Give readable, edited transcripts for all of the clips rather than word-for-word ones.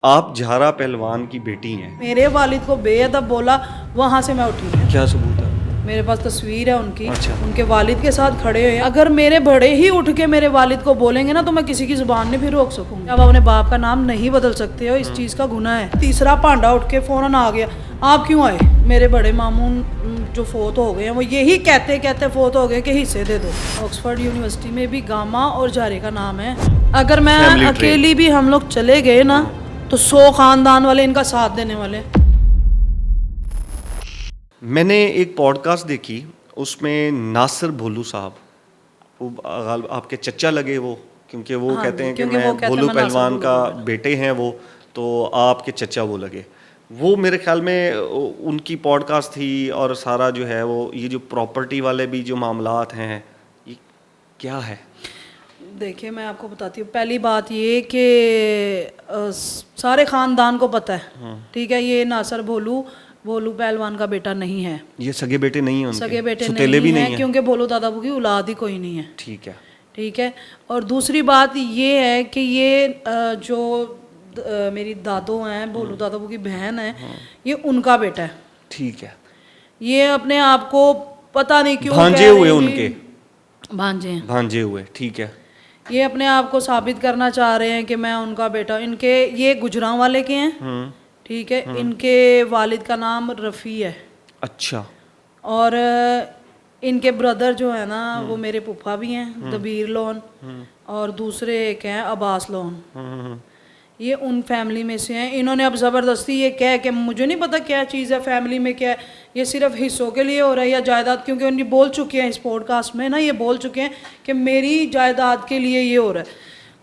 आप झारा पहलवान की बेटी हैं। मेरे वालिद को बेअदब बोला, वहाँ से मैं उठी हूँ। क्या सबूत है? मेरे पास तस्वीर है उनकी। अच्छा। उनके वालिद के साथ खड़े हुए हैं। अगर मेरे बड़े ही उठ के मेरे वालिद को बोलेंगे ना तो मैं किसी की जुबान नहीं फिर रोक सकूंगी। अब अपने बाप का नाम नहीं बदल सकते हो, इस चीज़ का गुनाह है। तीसरा पांडा उठ के फौरन आ गया, आप क्यों आए? मेरे बड़े मामून जो फोत हो गए हैं वो यही कहते कहते फोत हो गए कि हिस्से दे दो। ऑक्सफोर्ड यूनिवर्सिटी में भी गामा और जारे का नाम है। अगर मैं Family tree। अकेली भी हम लोग चले गए ना तो 100 खानदान वाले इनका साथ देने वाले। मैंने एक पॉडकास्ट देखी, उसमें नासिर भोलू साहब, वो आपके चचा लगे वो, क्योंकि वो हाँ कहते जी, हैं कि क्योंकि वो मैं कहते हैं भोलू मैं नासिर पहलवान भोलू का बोल। बेटे हैं वो, तो आपके चचा वो लगे। वो मेरे ख्याल में उनकी पॉडकास्ट थी। और सारा जो है वो ये जो प्रॉपर्टी वाले भी जो मामलात हैं, ये क्या है? देखिए मैं आपको बताती हूँ। पहली बात ये कि सारे ख़ानदान को पता है, ठीक है, ये नासिर भोलू भोलू पहलवान का बेटा नहीं है। ये सगे बेटे नहीं हैं उनके? सगे बेटे सुतेले नहीं भी नहीं हैं हैं? क्योंकि भोलू दादा की औलाद ही कोई नहीं है। ठीक है। ठीक है। और दूसरी बात ये है कि ये जो मेरी दादो हैं, भोलू दादा की बहन है, ये उनका बेटा है। ठीक है। ये अपने आप को पता नहीं क्यों भांजे कह हुए रहे हैं उनके? कि भांजे हैं। भांजे हुए, ठीक है। ये अपने आप को साबित करना चाह रहे हैं कि मैं उनका बेटा। इनके ये गुजरां वाले के हैं, ठीक है। इनके वालिद का नाम रफ़ी है। अच्छा। और इनके ब्रदर जो है ना वो मेरे पुप्पा भी हैं, दबीर लोन, और दूसरे एक हैं अब्बास लोन। ये उन फैमिली में से हैं। इन्होंने अब ज़बरदस्ती ये कह के, मुझे नहीं पता क्या चीज़ है फैमिली में, क्या है ये, सिर्फ हिस्सों के लिए हो रहा है या जायदाद, क्योंकि उनकी बोल चुके हैं इस पॉडकास्ट में ना, ये बोल चुके हैं कि मेरी जायदाद के लिए ये हो रहा है।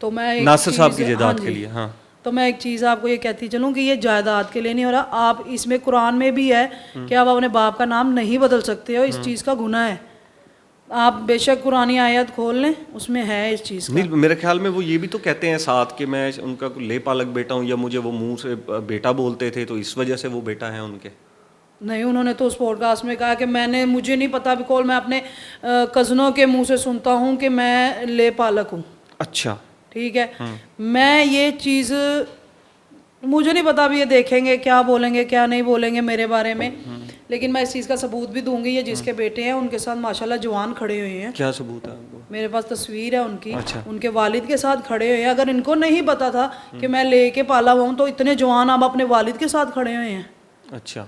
तो मैं एक नासिर साहब की चीज़, हाँ जायदाद के जी, लिए, हाँ। तो मैं एक चीज़ आपको ये कहती चलूँ कि ये जायदाद के लिए नहीं हो रहा। आप इसमें कुरान में भी है कि आप अपने बाप का नाम नहीं बदल सकते हो, इस चीज़ का गुनाह है। आप बेशक कुरानी आयत खोल लें, उसमें है इस चीज़ का। नहीं, मेरे ख्याल में वो ये भी तो कहते हैं साथ कि मैं उनका ले पालक बेटा हूँ, या मुझे वो मुंह से बेटा बोलते थे तो इस वजह से वो बेटा है उनके। नहीं, उन्होंने तो उस पॉडकास्ट में कहा कि मुझे नहीं पता भी कॉल, मैं अपने कज़नों के मुंह से सुनता हूँ कि मैं ले पालक हूँ। अच्छा। ठीक है। मैं ये चीज़, मुझे नहीं पता भी ये देखेंगे क्या बोलेंगे क्या नहीं बोलेंगे मेरे बारे में, लेकिन मैं इस चीज़ का सबूत भी दूंगी। ये जिसके बेटे हैं उनके साथ माशाल्लाह जवान खड़े हुए हैं। क्या सबूत है आपको? मेरे पास तस्वीर है उनकी। अच्छा। उनके वालिद के साथ खड़े हुए हैं। अगर इनको नहीं पता था कि मैं लेके पाला हुआ हूँ तो इतने जवान अब अपने वालिद के साथ खड़े हुए हैं। अच्छा।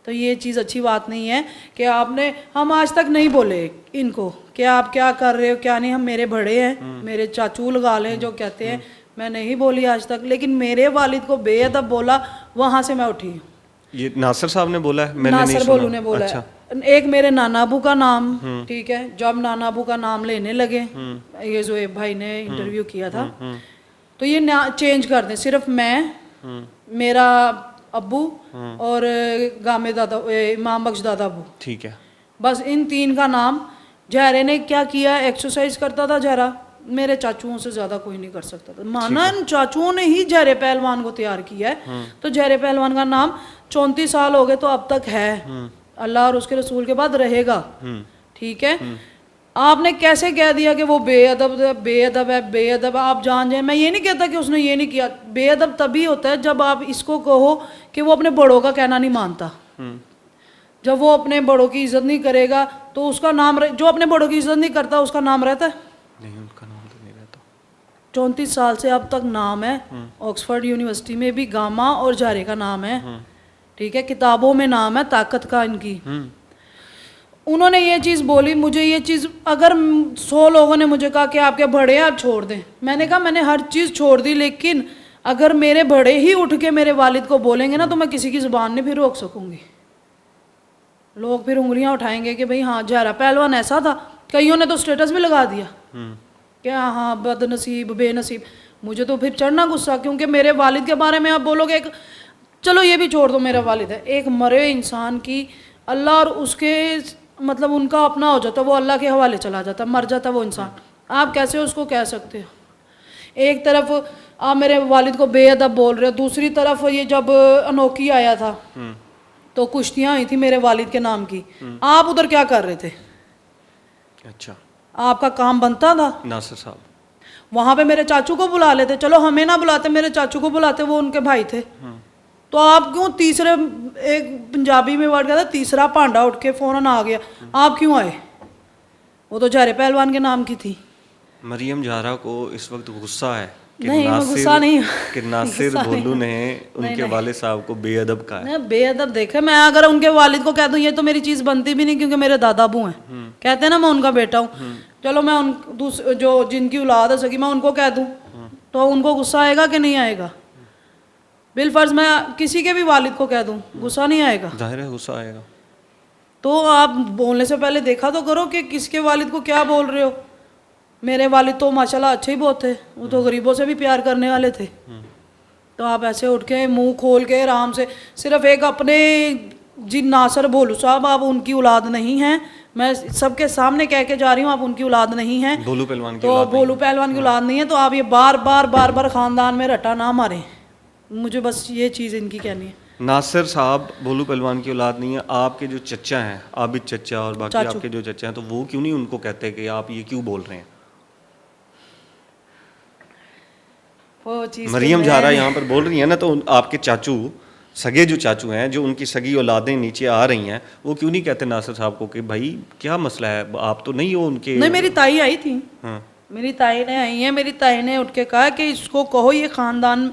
तो ये चीज़ अच्छी बात नहीं है कि आपने, हम आज तक नहीं बोले इनको कि आप क्या कर रहे हो क्या नहीं। हम मेरे बड़े हैं, मेरे चाचू लगा लें जो कहते हैं, मैं नहीं बोली आज तक। लेकिन मेरे वालिद को बेअदब बोला, वहाँ से मैं उठी। ये नासिर साहब ने बोला है? मैंने नहीं नासिर सुना। भोलू ने बोला अच्छा। है। एक मेरे नाना अबू का नाम, ठीक है, जब नाना अबू का नाम लेने लगे, ये जो भाई ने इंटरव्यू किया था, तो ये चेंज कर दें, सिर्फ मैं, मेरा अब्बू और गामे दादा, इमाम बख्श दादा अबू, ठीक है। बस इन तीन का नाम। जहरे ने क्या किया, एक्सरसाइज करता था जहरा, मेरे चाचुओं से ज़्यादा कोई नहीं कर सकता था। माना इन चाचुओं ने ही जहरे पहलवान को तैयार किया है। तो जहरे पहलवान का नाम 34 साल हो गए तो अब तक है, अल्लाह और उसके रसूल के बाद रहेगा। ठीक है। आपने कैसे कह दिया कि वो बेअदब है, बेअदब है, बेअदब है? आप जान जाए, मैं ये नहीं कहता कि उसने ये नहीं किया। बेअदब तभी होता है जब आप इसको कहो कि वो अपने बड़ों का कहना नहीं मानता। जब वो अपने बड़ों की इज्जत नहीं करेगा तो उसका नाम जो अपने बड़ों की इज्जत नहीं करता उसका नाम रहता है? नहीं, उनका नाम तो नहीं रहता। 34 साल से अब तक नाम है। ऑक्सफोर्ड यूनिवर्सिटी में भी गामा और जारे का नाम है, ठीक है। किताबों में नाम है ताकत का इनकी। उन्होंने ये चीज़ बोली, मुझे ये चीज़, अगर 100 लोगों ने मुझे कहा कि आपके बड़े आप छोड़ दें, मैंने कहा मैंने हर चीज़ छोड़ दी, लेकिन अगर मेरे बड़े ही उठ के मेरे वालिद को बोलेंगे ना तो मैं किसी की ज़ुबान नहीं फिर रोक सकूंगी। लोग फिर उंगलियां उठाएंगे कि भाई हाँ जहरा पहलवान ऐसा था। कईयों ने तो स्टेटस भी लगा दिया कि हाँ बदनसीब बेनसीब। मुझे तो फिर चढ़ना गुस्सा, क्योंकि मेरे वालिद के बारे में आप बोलोगे एक, चलो ये भी छोड़ दो, मेरा वालिद है, एक मरे इंसान की अल्लाह और उसके मतलब उनका अपना हो जाता, वो अल्लाह के हवाले चला जाता, मर जाता वो इंसान। आप कैसे उसको कह सकते हो? एक तरफ आप मेरे वालिद को बेअदब बोल रहे हो, दूसरी तरफ ये जब अनोखी आया था तो कुश्तियाँ हुई थी मेरे वालिद के नाम की, आप उधर क्या कर रहे थे? अच्छा। आपका काम बनता था? नासिर साहब वहाँ पे मेरे चाचू को बुला लेते, चलो हमें ना बुलाते, मेरे चाचू को बुलाते, वो उनके भाई थे। तो आप क्यों तीसरे, एक पंजाबी में वर्ड कहता तीसरा भांडा उठ के फौरन आ गया, आप क्यों आए? वो तो झारे पहलवान के नाम की थी। मरियम जहरा को इस वक्त गुस्सा है कि नहीं, मैं गुस्सा नहीं हूँ। कि नासिर भोलू ने उनके वालिद साहब को बेअदब कहा है। मैं बेअदब देखे, मैं अगर उनके वालिद को कह दूं ये तो मेरी चीज़ बनती भी नहीं, क्योंकि मेरे दादा अबू हैं, कहते हैं ना मैं उनका बेटा हूँ, चलो मैं उन जो जिनकी औलाद है सकी, मैं उनको कह दूं तो उनको गुस्सा आएगा कि नहीं आएगा? बिलफर्ज मैं किसी के भी वालिद को कह दूं, गुस्सा नहीं आएगा? जाहिर है गुस्सा आएगा। तो आप बोलने से पहले देखा तो करो कि किसके वालिद को क्या बोल रहे हो। मेरे वालिद तो माशाल्लाह अच्छे ही बहुत थे, वो तो गरीबों से भी प्यार करने वाले थे। तो आप ऐसे उठ के मुंह खोल के आराम से, सिर्फ एक अपने जिन नासिर भोलू साहब, आप उनकी औलाद नहीं हैं, मैं सबके सामने कह के जा रही हूँ, आप उनकी औलाद नहीं हैं, भोलू पहलवान की तो औलाद भोलू पहलवान की औलाद नहीं है। तो आप ये बार बार खानदान में रटा ना मारें, मुझे बस ये चीज़ इनकी कहनी है। नासिर साहब भोलू पहलवान की औलाद नहीं है। आपके जो चचा हैं, आबिद चचा और बाकी चाचू। आपके जो चचा हैं, तो वो क्यों नहीं उनको कहते कि आप ये क्यों बोल रहे हैं? वो चीज़ मरियम जहरा यहाँ पर बोल रही है ना, तो आपके चाचू, सगे जो चाचू हैं, जो उनकी सगी औलादें नीचे आ रही हैं, वो क्यों नहीं कहते नासिर साहब को कि भाई क्या मसला है, आप तो नहीं हो उनके? नहीं, मेरी ताई आई थी, हाँ। मेरी ताई ने आई है, मेरी ताई ने उठ के कहा कि इसको कहो ये खानदान,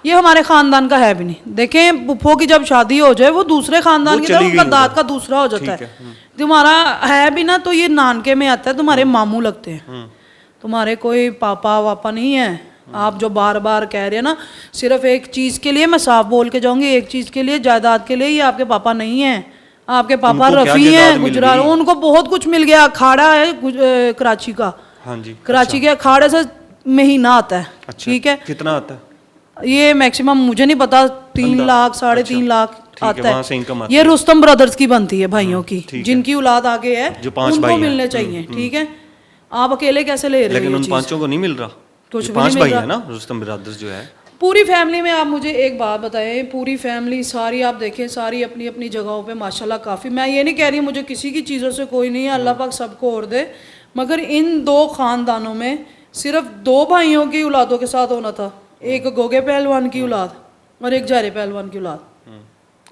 ये हमारे खानदान का है भी नहीं। देखें पुप्पो की जब शादी हो जाए वो दूसरे खानदान की तरह, उनका दाद का दूसरा हो जाता है। तुम्हारा है भी ना तो ये नानके में आता है, तुम्हारे मामू लगते हैं, तुम्हारे कोई पापा वापा नहीं है। आप जो बार बार कह रहे हैं ना, सिर्फ एक चीज़ के लिए मैं साफ बोल के जाऊंगी, एक चीज़ के लिए, जायदाद के लिए, ये आपके पापा नहीं हैं। आपके पापा रफ़ी हैं गुजरात, उनको बहुत कुछ मिल गया, अखाड़ा है कराची का। हाँ जी, कराची के अखाड़े से महीना आता है। अच्छा, ठीक है, कितना आता है? ये मैक्सिमम मुझे नहीं पता, 3 लाख 3.5 लाख आता वहाँ से इनकम है। आती ये रुस्तम ब्रदर्स की बनती है भाइयों की, ठीक है। जिनकी औलाद आगे है, जो 5 उनको भाई हैं। मिलने चाहिए। ठीक है, आप अकेले कैसे ले रहे हो? लेकिन ये उन चीज़? 5 को नहीं मिल रहा। कुछ ये भी 5 नहीं भाई मिल है ना, रुस्तम ब्रदर्स जो है। पूरी फैमिली में आप मुझे एक बात बताएं, पूरी फैमिली सारी आप देखें, सारी अपनी अपनी जगहों पे माशाल्लाह काफ़ी, मैं ये नहीं कह रही मुझे किसी की चीज़ों से कोई नहीं है, अल्लाह पाक सबको और दे, मगर इन 2 खानदानों में सिर्फ 2 भाइयों की औलादों के साथ होना था, एक गोगे पहलवान की औलाद और एक जारे पहलवान की औलाद।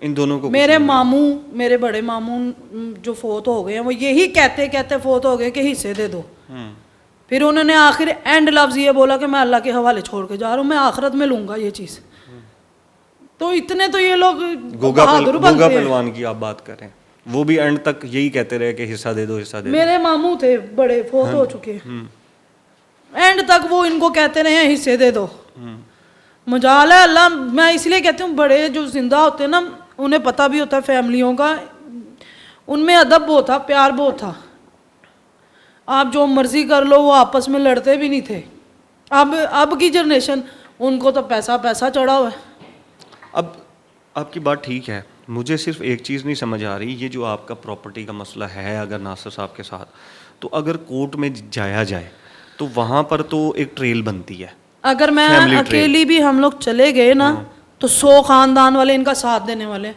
इन दोनों को मेरे मामू, मेरे बड़े मामू जो फोत हो गए हैं, वो यही कहते कहते फोत हो गए कि हिस्से दे दो। फिर उन्होंने आखिर एंड लफ्ज़ ये बोला कि मैं अल्लाह के हवाले छोड़ के जा रहा हूँ, मैं आखिरत में लूँगा ये चीज़। तो इतने तो ये लोग गोगा पहलवान की आप बात करें, वो भी एंड तक यही कहते रहे कि हिस्सा दे दो, हिस्सा दे दो। मेरे मामू थे बड़े, फोत हो चुके, एंड तक वो इनको कहते रहे हैं हिस्से दे दो। मजाल है अल्लाह, मैं इसलिए कहती हूँ बड़े जो जिंदा होते हैं ना, उन्हें पता भी होता है फैमिलियों का, उनमें अदब बहुत था, प्यार बहुत था। आप जो मर्जी कर लो, वो आपस में लड़ते भी नहीं थे। अब की जनरेशन, उनको तो पैसा पैसा चढ़ा हुआ है। अब आपकी बात ठीक है, मुझे सिर्फ एक चीज़ नहीं समझ आ रही, ये जो आपका प्रॉपर्टी का मसला है अगर नासिर साहब के साथ, तो अगर कोर्ट में जाया जाए तो वहाँ पर तो एक ट्रेल बनती है। अगर मैं अकेली भी हम लोग चले गए ना, तो 100 खानदान वाले इनका साथ देने वाले,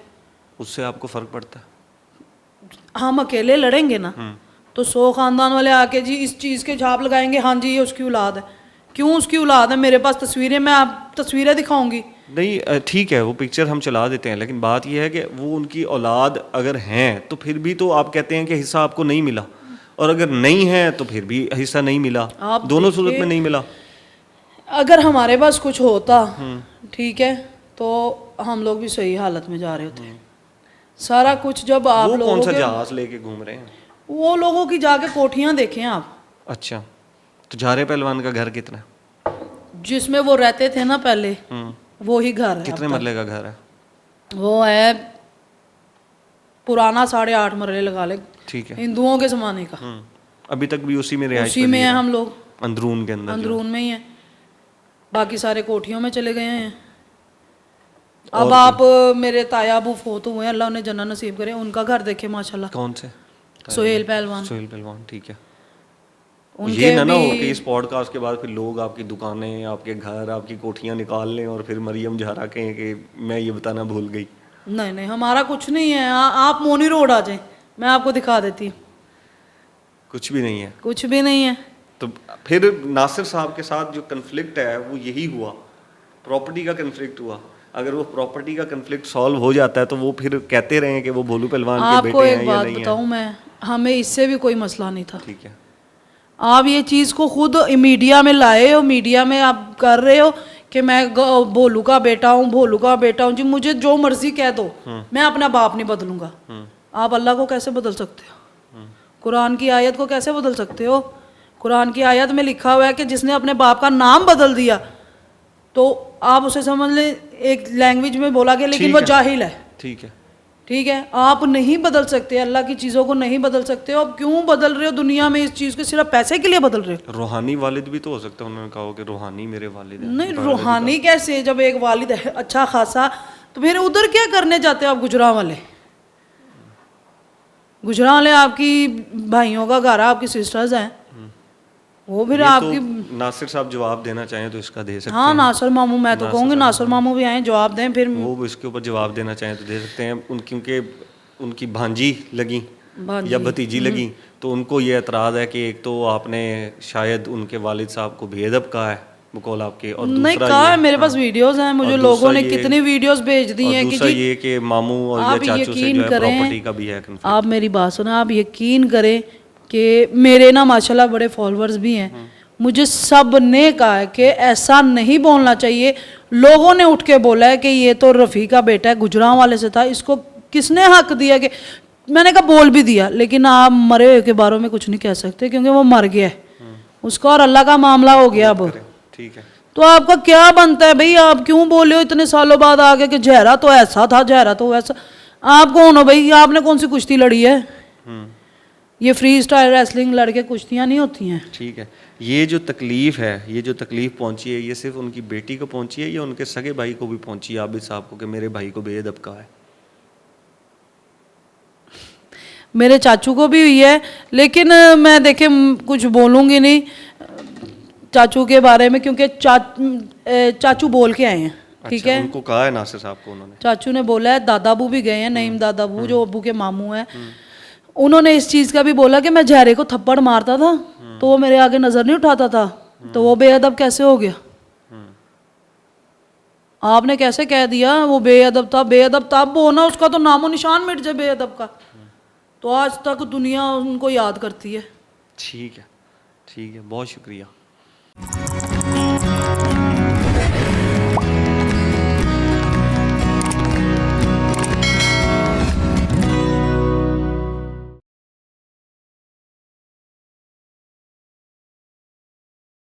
उससे आपको फ़र्क पड़ता है? हम अकेले लड़ेंगे ना तो 100 खानदान वाले आके जी इस चीज़ के छाप लगाएंगे, हाँ जी ये उसकी औलाद है। क्यों उसकी औलाद है? मेरे पास तस्वीरें, मैं आप तस्वीरें दिखाऊंगी। नहीं ठीक है, वो पिक्चर हम चला देते हैं, लेकिन बात यह है कि वो उनकी औलाद अगर हैं तो फिर भी तो आप कहते हैं कि हिस्सा आपको नहीं मिला, और अगर नहीं है तो फिर भी हिस्सा नहीं मिला, दोनों सूरत में नहीं मिला। अगर हमारे पास कुछ होता ठीक है तो हम लोग भी सही हालत में जा रहे होते। सारा कुछ जब आप लोगों कौन सा जहाज लेके घूम रहे हैं? वो लोगों की जाके कोठियां देखें आप। अच्छा, तो जारे पहलवान का घर कितना है? जिसमें वो रहते थे ना पहले, वो ही घर है। कितने मरले का घर है? वो है पुराना 8.5 मरले लगा ले, ठीक है, हिंदुओं के ज़माने का। अभी तक भी उसी में रिहाइश उसी में है हम लोग, अंदरून के अंदर, अंदरून में ही है, बाकी सारे कोठियों में चले गए हैं। अब आप मेरे ताया अबू फोत हुए हैं, अल्लाह उन्हें जन्नत नसीब करे, उनका घर देखे माशाल्लाह। कौन से? सोहेल पहलवान। सोहेल पहलवान, ठीक है। ये ना हो कि इस पॉडकास्ट के बाद फिर लोग आपकी दुकानें, आपके घर, आपकी कोठियाँ निकाल लें और फिर मरियम जहरा कहें कि मैं ये बताना भूल गई। नहीं नहीं, हमारा कुछ नहीं है। आप मोनी रोड आ जाएं, मैं आपको दिखा देती हूँ। कुछ भी नहीं है? कुछ भी नहीं है। तो फिर नासिर साहब के साथ जो कन्फ्लिक्ट है वो यही हुआ, प्रॉपर्टी का कन्फ्लिक्ट हुआ। अगर वो प्रॉपर्टी का कन्फ्लिक्ट सॉल्व हो जाता है तो वो फिर कहते रहे कि वो भोलू पहलवान के आपको बेटे एक हैं या बात नहीं बताऊं मैं, हमें इससे भी कोई मसला नहीं था। है। ठीक है। आप ये चीज़ को खुद मीडिया में लाए हो, मीडिया में आप कर रहे हो कि मैं भोलू का बेटा हूँ, भोलू का बेटा हूँ। जी मुझे जो मर्जी कह दो, मैं अपना बाप नहीं बदलूंगा। आप अल्लाह को कैसे बदल सकते हो? कुरान की आयत को कैसे बदल सकते हो? कुरान की आयत में लिखा हुआ है कि जिसने अपने बाप का नाम बदल दिया तो आप उसे समझ लें, एक लैंग्वेज में बोला गया, लेकिन ठीक वो है। जाहिल है। ठीक है। ठीक है, आप नहीं बदल सकते, अल्लाह की चीज़ों को नहीं बदल सकते हो। अब क्यों बदल रहे हो दुनिया में इस चीज़ को? सिर्फ पैसे के लिए बदल रहे हो? रूहानी वालिद भी तो हो सकता है, उन्होंने कहा कि रूहानी मेरे वालिद हैं। नहीं, रूहानी कैसे? जब एक वालिद है अच्छा खासा, तो फिर उधर क्या करने जाते हो आप? गुजरां वाले, गुजरां वाले आपकी भाइयों का घर है, आपकी सिस्टर्स हैं, वो फिर ये आपकी। तो नासिर साहब जवाब देना चाहें तो इसका दे सकते हाँ, हैं। नासर मामू, मैं तो कहूँगी नासर मामू भी आए जवाब दें फिर। वो इसके ऊपर जवाब देना चाहें तो दे सकते हैं। क्योंकि उनकी भांजी लगी भांजी। या भतीजी लगी तो उनको ये एतराज़ है कि एक तो आपने शायद उनके वालिद साहब को बेअदब कहा है बकौल आपके, और नहीं दूसरा कहा ये, है, मेरे पास वीडियोस हैं, मुझे और लोगों दूसरा ने ये- कितनी वीडियोस भेज दी और हैं कि दूसरा जी ये कि मामू और या आप चाचू से यकीन जो है करें, प्रॉपर्टी का भी है conflict। आप मेरी बात सुना, आप यकीन करें कि मेरे ना माशाल्लाह बड़े फॉलोअर्स भी हैं, मुझे सब ने कहा है कि ऐसा नहीं बोलना चाहिए। लोगों ने उठ के बोला है कि ये तो रफ़ी का बेटा है, गुजरां वाले से था, इसको किसने हक दिया? कि मैंने कहा बोल भी दिया, लेकिन आप मरे हुए के बारे में कुछ नहीं कह सकते क्योंकि वो मर गया है, उसका और अल्लाह का मामला हो गया अब। ठीक है। तो आपका क्या बनता है भाई? आप क्यों बोले हो इतने सालों बाद आगे कि जहरा तो ऐसा था, जहरा तो वैसा? आप कौन हो भाई? आपने कौन सी कुश्ती लड़ी है? ये फ्री स्टाइल रेसलिंग लड़के कुश्तियाँ नहीं होती हैं। ठीक है। ये जो तकलीफ़ है, ये जो तकलीफ़ पहुंची है, ये सिर्फ उनकी बेटी को पहुंची है या उनके सगे भाई को भी पहुंची है आबिद साहब को कि मेरे भाई को बेअदब कहा है? मेरे चाचू को भी हुई है, लेकिन मैं देखे कुछ बोलूँगी नहीं चाचू के बारे में, क्योंकि चाचू बोल के आए हैं। ठीक अच्छा, है, उनको कहा है नासिर साहब को उन्होंने? चाचू ने बोला है, दादाबू भी गए हैं, नईम दादाबू जो अबू के मामू हैं, उन्होंने इस चीज़ का भी बोला कि मैं जहरे को थप्पड़ मारता था तो वो मेरे आगे नज़र नहीं उठाता था, तो वो बेअदब कैसे हो गया? आपने कैसे कह दिया वो बेअदब था? बेअदब तब हो ना, उसका तो नामो निशान मिट जाए बेअदब का, तो आज तक दुनिया उनको याद करती है। ठीक है। ठीक है, बहुत शुक्रिया।